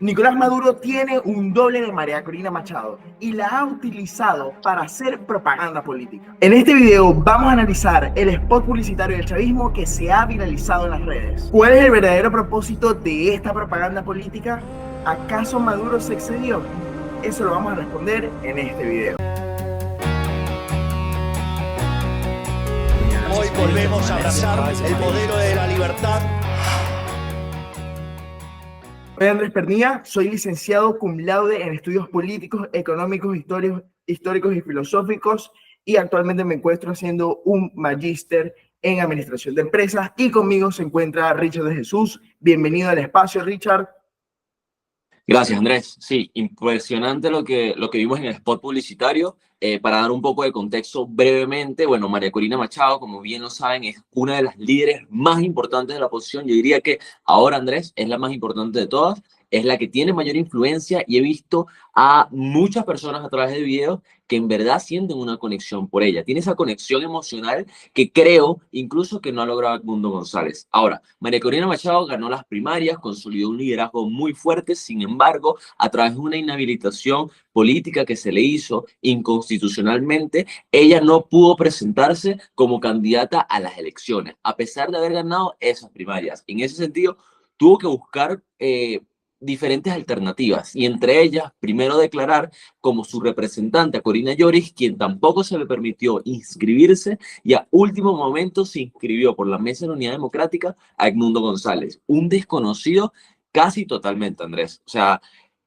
Nicolás Maduro tiene un doble de María Corina Machado y la ha utilizado para hacer propaganda política. En este video vamos a analizar el spot publicitario del chavismo que se ha viralizado en las redes. ¿Cuál es el verdadero propósito de esta propaganda política? ¿Acaso Maduro se excedió? Eso lo vamos a responder en este video. Hoy volvemos a abrazar el modelo de la libertad. Soy Andrés Pernilla, soy licenciado cum laude en estudios políticos, económicos, históricos y filosóficos, y actualmente me encuentro haciendo un magíster en administración de empresas, y conmigo se encuentra Richard de Jesús. Bienvenido al espacio, Richard. Gracias, Andrés. Sí, impresionante lo que vimos en el spot publicitario. Para dar un poco de contexto brevemente, bueno, María Corina Machado, como bien lo saben, es una de las líderes más importantes de la oposición. Yo diría que ahora, Andrés, es la más importante de todas, es la que tiene mayor influencia, y he visto a muchas personas a través de videos que en verdad sienten una conexión por ella. Tiene esa conexión emocional que creo incluso que no ha logrado Edmundo González. Ahora, María Corina Machado ganó las primarias, consolidó un liderazgo muy fuerte. Sin embargo, a través de una inhabilitación política que se le hizo inconstitucionalmente, ella no pudo presentarse como candidata a las elecciones, a pesar de haber ganado esas primarias. En ese sentido, tuvo que buscar diferentes alternativas, y entre ellas, primero declarar como su representante a Corina Yoris, quien tampoco se le permitió inscribirse, y a último momento se inscribió por la Mesa de la Unidad Democrática a Edmundo González, un desconocido casi totalmente, Andrés. O sea,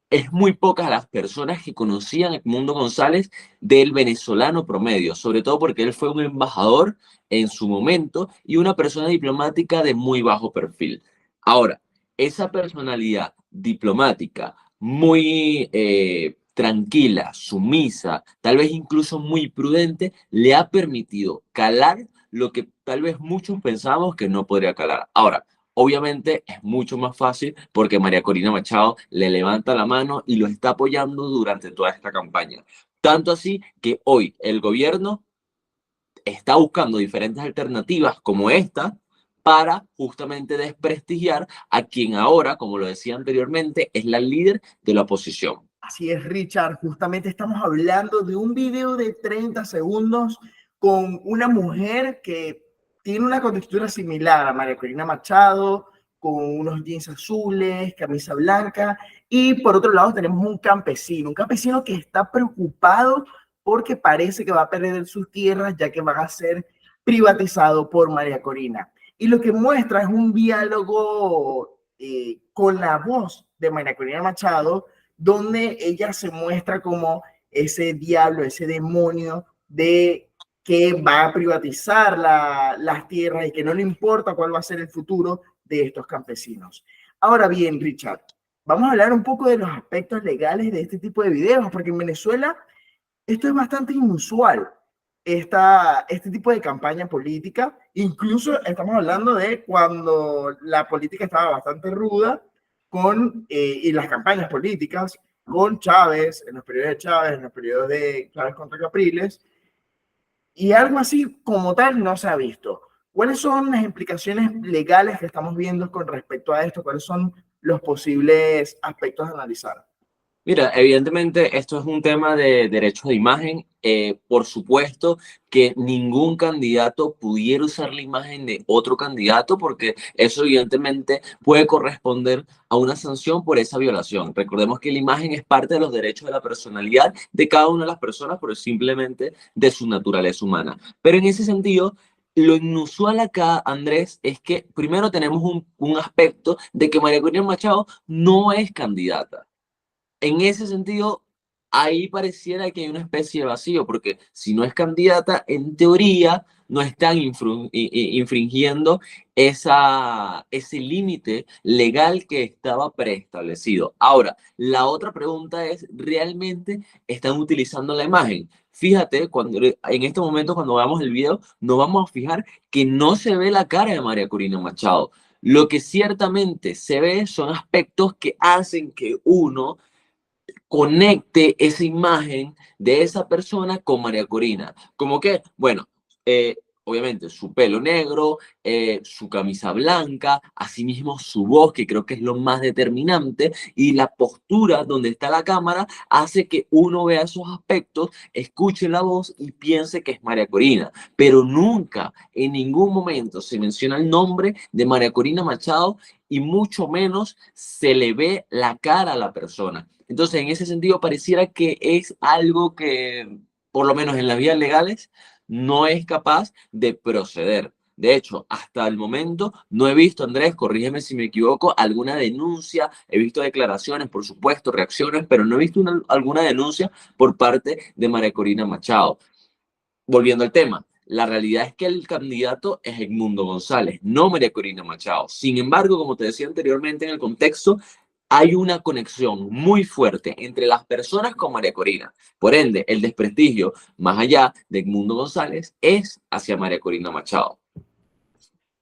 es muy pocas las personas que conocían a Edmundo González del venezolano promedio, sobre todo porque él fue un embajador en su momento y una persona diplomática de muy bajo perfil. Ahora, esa personalidad diplomática muy tranquila, sumisa, tal vez incluso muy prudente, le ha permitido calar lo que tal vez muchos pensamos que no podría calar. Ahora, obviamente es mucho más fácil porque María Corina Machado le levanta la mano y lo está apoyando durante toda esta campaña. Tanto así que hoy el gobierno está buscando diferentes alternativas como esta para justamente desprestigiar a quien ahora, como lo decía anteriormente, es la líder de la oposición. Así es, Richard. Justamente estamos hablando de un video de 30 segundos con una mujer que tiene una contextura similar a María Corina Machado, con unos jeans azules, camisa blanca, y por otro lado tenemos un campesino que está preocupado porque parece que va a perder sus tierras ya que van a ser privatizado por María Corina. Y lo que muestra es un diálogo con la voz de María Corina Machado, donde ella se muestra como ese diablo, ese demonio de que va a privatizar las tierras y que no le importa cuál va a ser el futuro de estos campesinos. Ahora bien, Richard, vamos a hablar un poco de los aspectos legales de este tipo de videos, porque en Venezuela esto es bastante inusual, este tipo de campaña política. Incluso estamos hablando de cuando la política estaba bastante ruda y las campañas políticas con Chávez, en los periodos de Chávez, en los periodos de Chávez contra Capriles, y algo así como tal no se ha visto. ¿Cuáles son las implicaciones legales que estamos viendo con respecto a esto? ¿Cuáles son los posibles aspectos a analizar? Mira, evidentemente esto es un tema de derechos de imagen. Por supuesto que ningún candidato pudiera usar la imagen de otro candidato, porque eso evidentemente puede corresponder a una sanción por esa violación. Recordemos que la imagen es parte de los derechos de la personalidad de cada una de las personas, pero simplemente de su naturaleza humana. Pero en ese sentido, lo inusual acá, Andrés, es que primero tenemos un aspecto de que María Corina Machado no es candidata. En ese sentido, ahí pareciera que hay una especie de vacío, porque si no es candidata, en teoría no están infringiendo ese límite legal que estaba preestablecido. Ahora, la otra pregunta es, ¿realmente están utilizando la imagen? Fíjate, en este momento, cuando veamos el video, nos vamos a fijar que no se ve la cara de María Corina Machado. Lo que ciertamente se ve son aspectos que hacen que uno conecte esa imagen de esa persona con María Corina. Como que, bueno, obviamente su pelo negro, su camisa blanca, asimismo su voz, que creo que es lo más determinante, y la postura donde está la cámara hace que uno vea esos aspectos, escuche la voz y piense que es María Corina, pero nunca, en ningún momento se menciona el nombre de María Corina Machado y mucho menos se le ve la cara a la persona. Entonces, en ese sentido, pareciera que es algo que, por lo menos en las vías legales, no es capaz de proceder. De hecho, hasta el momento no he visto, Andrés, corrígeme si me equivoco, alguna denuncia. He visto declaraciones, por supuesto, reacciones, pero no he visto alguna denuncia por parte de María Corina Machado. Volviendo al tema, la realidad es que el candidato es Edmundo González, no María Corina Machado. Sin embargo, como te decía anteriormente en el contexto, hay una conexión muy fuerte entre las personas con María Corina. Por ende, el desprestigio, más allá de Edmundo González, es hacia María Corina Machado.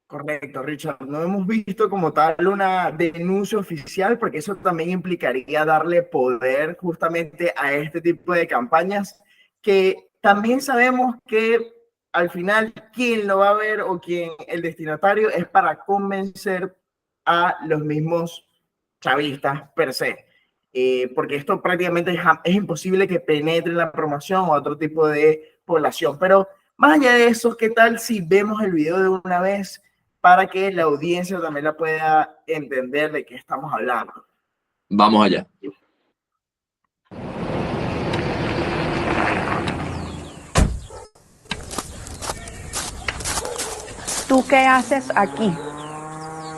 Correcto, Richard. No hemos visto como tal una denuncia oficial porque eso también implicaría darle poder justamente a este tipo de campañas que también sabemos que al final quien lo va a ver o quien el destinatario es para convencer a los mismos chavistas per se. Porque esto prácticamente es imposible que penetre en la promoción o otro tipo de población. Pero más allá de eso, ¿qué tal si vemos el video de una vez para que la audiencia también la pueda entender de qué estamos hablando? Vamos allá. ¿Tú qué haces aquí?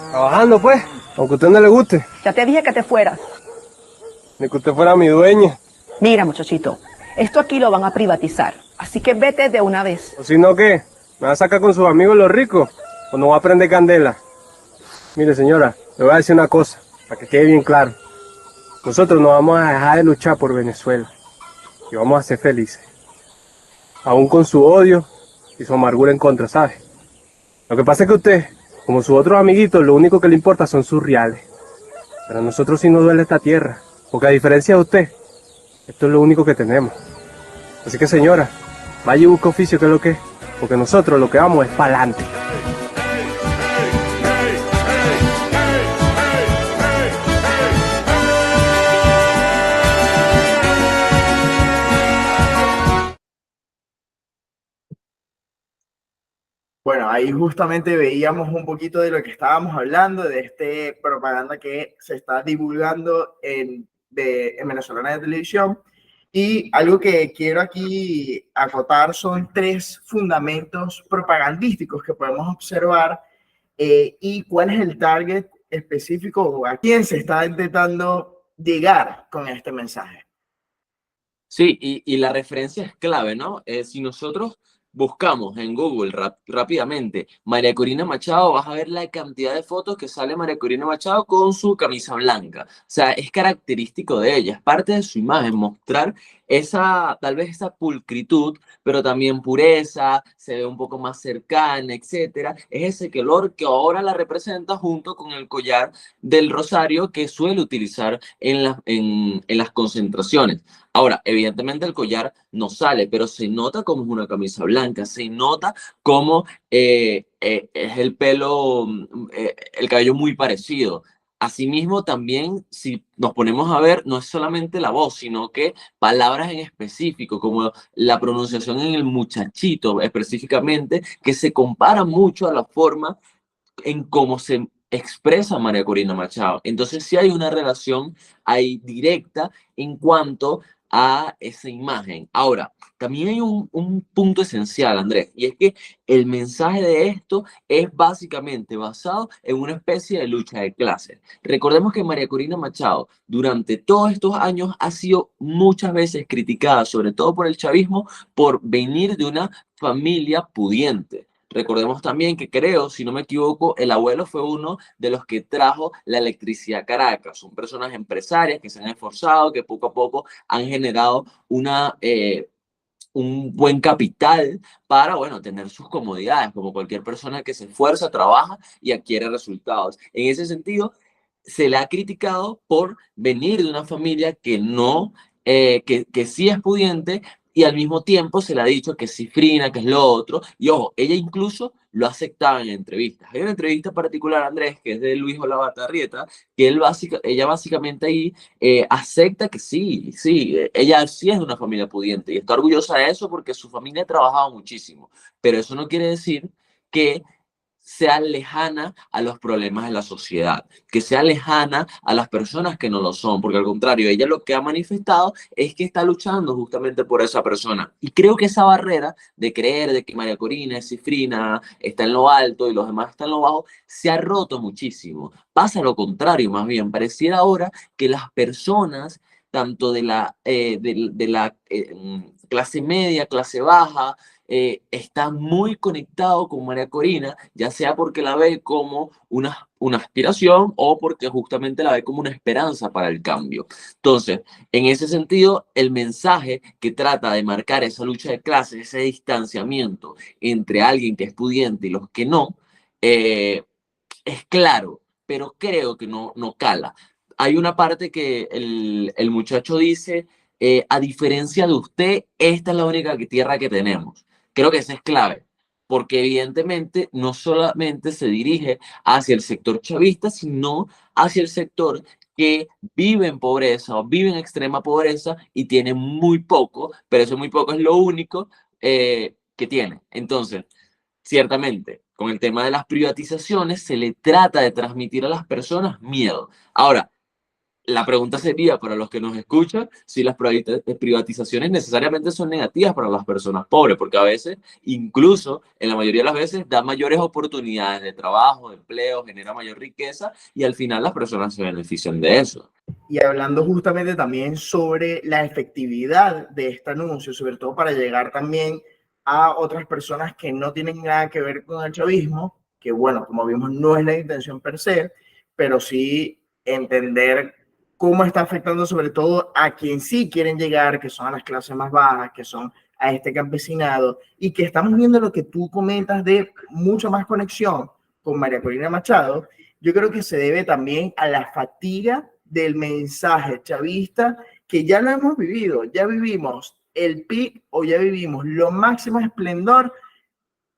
Trabajando, pues, aunque a usted no le guste, Ya te dije que te fueras. ni que usted fuera mi dueña. Mira, muchachito, esto aquí lo van a privatizar, así que vete de una vez. O si no, ¿qué? ¿Me va a sacar con sus amigos los ricos? ¿O no va a prender candela? Mire, señora, le voy a decir una cosa, para que quede bien claro. Nosotros no vamos a dejar de luchar por Venezuela. Y vamos a ser felices. Aún con su odio y su amargura en contra, ¿sabe? Lo que pasa es que usted, como sus otros amiguitos, lo único que le importa son sus reales. Pero a nosotros sí nos duele esta tierra, porque a diferencia de usted, esto es lo único que tenemos. Así que, señora, vaya y busque oficio, que es lo que es, porque nosotros lo que vamos es para adelante. Bueno, ahí justamente veíamos un poquito de lo que estábamos hablando, de este propaganda que se está divulgando en Venezolana de Televisión. Y algo que quiero aquí acotar son 3 fundamentos propagandísticos que podemos observar y cuál es el target específico o a quién se está intentando llegar con este mensaje. Sí, y la referencia es clave, ¿no? Si nosotros buscamos en Google rápidamente María Corina Machado, vas a ver la cantidad de fotos que sale María Corina Machado con su camisa blanca. O sea, es característico de ella, es parte de su imagen, mostrar esa, tal vez esa pulcritud, pero también pureza, se ve un poco más cercana, etcétera. Es ese color que ahora la representa junto con el collar del rosario que suele utilizar en las concentraciones. Ahora, evidentemente el collar no sale, pero se nota como es una camisa blanca, se nota como es el pelo, el cabello muy parecido. Asimismo, también si nos ponemos a ver, no es solamente la voz, sino que palabras en específico, como la pronunciación en el muchachito específicamente, que se compara mucho a la forma en cómo se expresa María Corina Machado. Entonces sí hay una relación ahí directa en cuanto a esa imagen. Ahora, también hay un punto esencial, Andrés, y es que el mensaje de esto es básicamente basado en una especie de lucha de clases. Recordemos que María Corina Machado durante todos estos años ha sido muchas veces criticada, sobre todo por el chavismo, por venir de una familia pudiente. Recordemos también que creo, si no me equivoco, el abuelo fue uno de los que trajo la electricidad a Caracas. Son personas empresarias que se han esforzado, que poco a poco han generado un buen capital para, bueno, tener sus comodidades, como cualquier persona que se esfuerza, trabaja y adquiere resultados. En ese sentido, se le ha criticado por venir de una familia que no, que sí es pudiente, y al mismo tiempo se le ha dicho que es cifrina, que es lo otro, y ojo, ella incluso lo aceptaba en entrevistas. Hay una entrevista particular, Andrés, que es de Luis Olavarrieta, que ella básicamente ahí acepta que sí, sí, ella sí es de una familia pudiente y está orgullosa de eso porque su familia ha trabajado muchísimo, pero eso no quiere decir que sea lejana a los problemas de la sociedad, que sea lejana a las personas que no lo son, porque al contrario, ella lo que ha manifestado es que está luchando justamente por esa persona. Y creo que esa barrera de creer de que María Corina es cifrina, está en lo alto y los demás están en lo bajo, se ha roto muchísimo. Pasa lo contrario, más bien, pareciera ahora que las personas, tanto de la clase media, clase baja, está muy conectado con María Corina, ya sea porque la ve como una aspiración o porque justamente la ve como una esperanza para el cambio. Entonces, en ese sentido, el mensaje que trata de marcar esa lucha de clases, ese distanciamiento entre alguien que es pudiente y los que no, es claro, pero creo que no cala. Hay una parte que el muchacho dice, a diferencia de usted, esta es la única tierra que tenemos. Creo que esa es clave, porque evidentemente no solamente se dirige hacia el sector chavista, sino hacia el sector que vive en pobreza o vive en extrema pobreza y tiene muy poco, pero eso muy poco es lo único que tiene. Entonces, ciertamente, con el tema de las privatizaciones se le trata de transmitir a las personas miedo. Ahora, la pregunta sería para los que nos escuchan si las privatizaciones necesariamente son negativas para las personas pobres, porque a veces, incluso en la mayoría de las veces, da mayores oportunidades de trabajo, de empleo, genera mayor riqueza y al final las personas se benefician de eso. Y hablando justamente también sobre la efectividad de este anuncio, sobre todo para llegar también a otras personas que no tienen nada que ver con el chavismo, que bueno, como vimos, no es la intención per se, pero sí entender cómo está afectando sobre todo a quien sí quieren llegar, que son a las clases más bajas, que son a este campesinado, y que estamos viendo lo que tú comentas de mucha más conexión con María Corina Machado. Yo creo que se debe también a la fatiga del mensaje chavista, que ya lo hemos vivido, ya vivimos el pic o ya vivimos lo máximo esplendor,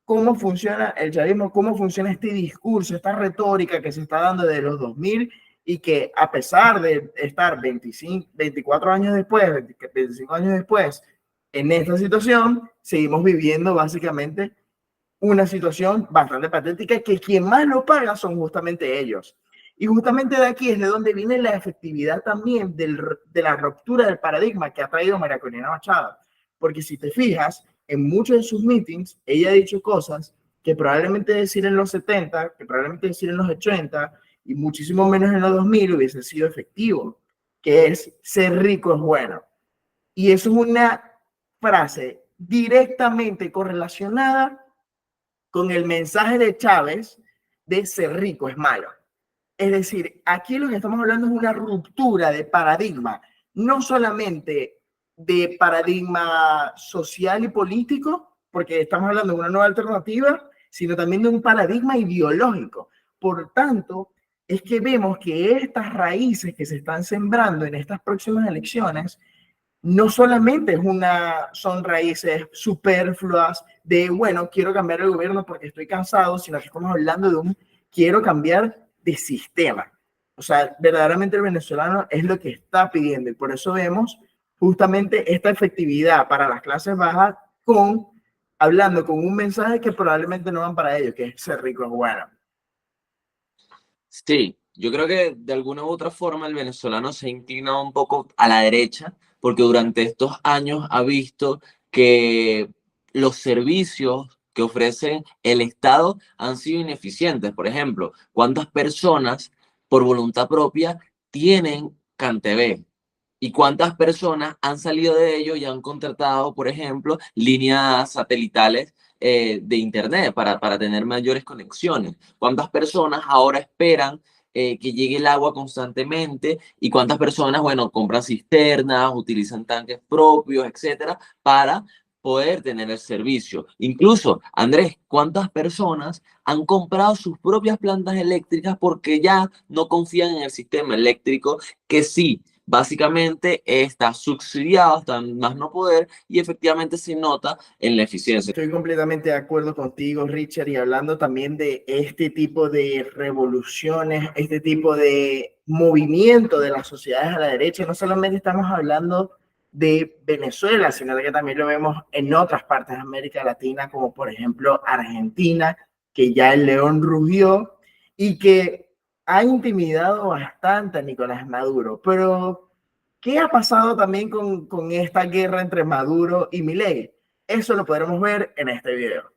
cómo funciona el chavismo, cómo funciona este discurso, esta retórica que se está dando desde los 2000 y que a pesar de estar 24 años después, 25 años después, en esta situación, seguimos viviendo básicamente una situación bastante patética que quien más lo paga son justamente ellos. Y justamente de aquí es de donde viene la efectividad también de la ruptura del paradigma que ha traído María Corina Machado. Porque si te fijas, en muchos de sus meetings, ella ha dicho cosas que probablemente decir en los 70, que probablemente decir en los 80 y muchísimo menos en los 2000 hubiese sido efectivo, que es ser rico es bueno. Y eso es una frase directamente correlacionada con el mensaje de Chávez de ser rico es malo. Es decir, aquí lo que estamos hablando es una ruptura de paradigma, no solamente de paradigma social y político, porque estamos hablando de una nueva alternativa, sino también de un paradigma ideológico. Por tanto, es que vemos que estas raíces que se están sembrando en estas próximas elecciones no solamente son raíces superfluas de, bueno, quiero cambiar el gobierno porque estoy cansado, sino que estamos hablando de un quiero cambiar de sistema. O sea, verdaderamente el venezolano es lo que está pidiendo y por eso vemos justamente esta efectividad para las clases bajas hablando con un mensaje que probablemente no van para ellos, que es ser rico es bueno. Sí, yo creo que de alguna u otra forma el venezolano se ha inclinado un poco a la derecha porque durante estos años ha visto que los servicios que ofrece el Estado han sido ineficientes. Por ejemplo, ¿cuántas personas por voluntad propia tienen CanTV? ¿Y cuántas personas han salido de ello y han contratado, por ejemplo, líneas satelitales de Internet para tener mayores conexiones? ¿Cuántas personas ahora esperan que llegue el agua constantemente? ¿Y cuántas personas, bueno, compran cisternas, utilizan tanques propios, etcétera, para poder tener el servicio? Incluso, Andrés, ¿cuántas personas han comprado sus propias plantas eléctricas porque ya no confían en el sistema eléctrico que sí básicamente está subsidiado, está en más no poder y efectivamente se nota en la eficiencia. Estoy completamente de acuerdo contigo, Richard, y hablando también de este tipo de revoluciones, este tipo de movimiento de las sociedades a la derecha, no solamente estamos hablando de Venezuela, sino que también lo vemos en otras partes de América Latina, como por ejemplo Argentina, que ya el león rugió y que ha intimidado bastante a Nicolás Maduro. Pero, ¿qué ha pasado también con esta guerra entre Maduro y Milei? Eso lo podremos ver en este video.